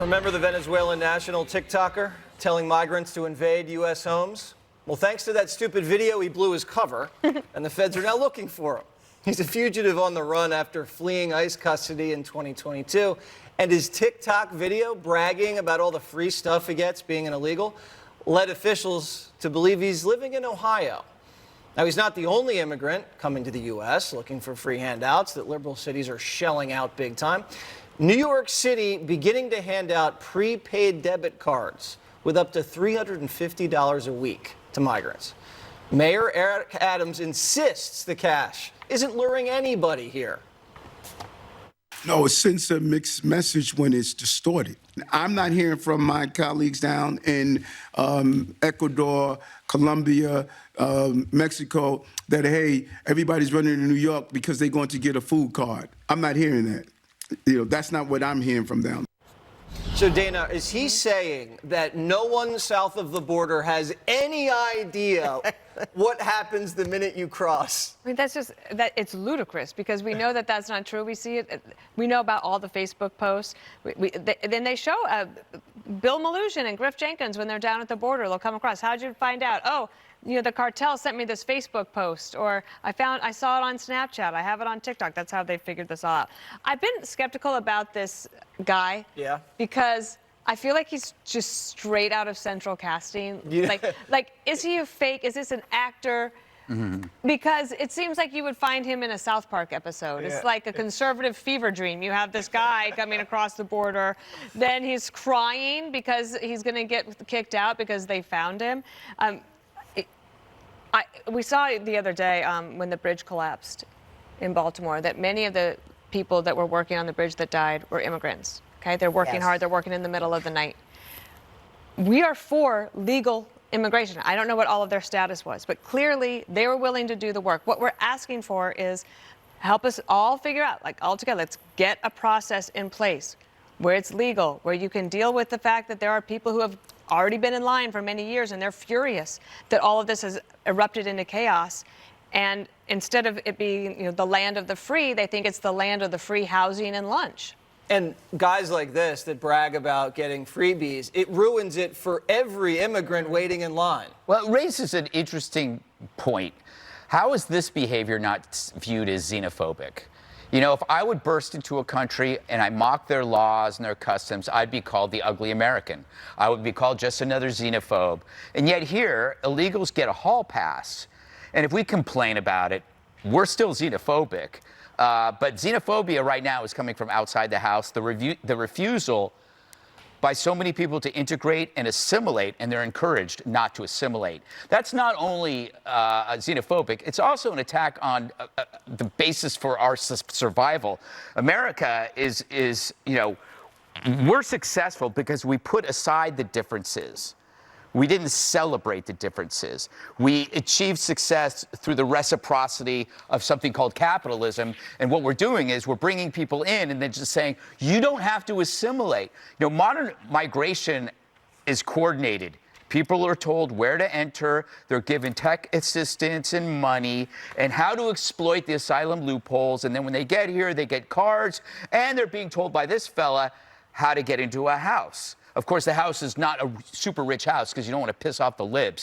Remember the Venezuelan national TikToker telling migrants to invade U.S. homes? Well, thanks to that stupid video, he blew his cover, and the feds are now looking for him. He's a fugitive on the run after fleeing ICE custody in 2022, and his TikTok video bragging about all the free stuff he gets being an illegal led officials to believe he's living in Ohio. Now, he's not the only immigrant coming to the U.S. looking for free handouts that liberal cities are shelling out big time. New York City beginning to hand out prepaid debit cards with up to $350 a week to migrants. Mayor Eric Adams insists the cash isn't luring anybody here. No, it sends a mixed message when it's distorted. I'm not hearing from my colleagues down in Ecuador, Colombia, Mexico, that, hey, everybody's running to New York because they're going to get a food card. I'm not hearing that. That's not what I'm hearing from them. So, Dana, is he saying that no one south of the border has any idea what happens the minute you cross? I mean, it's ludicrous because we know that that's not true. We see it. We know about all the Facebook posts. Then they show Bill Maloogian and Griff Jenkins when they're down at the border. They'll come across. How'd you find out? Oh, the cartel sent me this Facebook post, or I saw it on Snapchat. I have it on TikTok. That's how they figured this all out. I've been skeptical about this guy. Yeah. Because I feel like he's just straight out of Central Casting. Yeah. Like, is he a fake? Is this an actor? Mm-hmm. Because it seems like you would find him in a South Park episode. Yeah. It's like a conservative fever dream. You have this guy coming across the border, then he's crying because he's going to get kicked out because they found him. We saw the other day when the bridge collapsed in Baltimore that many of the people that were working on the bridge that died were immigrants. Okay, they're working hard. They're working in the middle of the night. We are for legal immigration. I don't know what all of their status was, but clearly they were willing to do the work. What we're asking for is help us all figure out, like all together, let's get a process in place where it's legal, where you can deal with the fact that there are people who have already been in line for many years and they're furious that all of this has erupted into chaos. And instead of it being the land of the free, they think it's the land of the free housing and lunch. And guys like this that brag about getting freebies, it ruins it for every immigrant waiting in line. Well, it raises an interesting point. How is this behavior not viewed as xenophobic? If I would burst into a country and I mock their laws and their customs, I'd be called the ugly American. I would be called just another xenophobe. And yet here, illegals get a hall pass. And if we complain about it, we're still xenophobic. But xenophobia right now is coming from outside the house. The refusal by so many people to integrate and assimilate, and they're encouraged not to assimilate. That's not only xenophobic, it's also an attack on the basis for our survival. America is we're successful because we put aside the differences. We didn't celebrate the differences. We achieved success through the reciprocity of something called capitalism. And what we're doing is we're bringing people in and then just saying, you don't have to assimilate. Modern migration is coordinated. People are told where to enter. They're given tech assistance and money and how to exploit the asylum loopholes. And then when they get here, they get cards. And they're being told by this fella how to get into a house. Of course, the house is not a super rich house because you don't want to piss off the libs.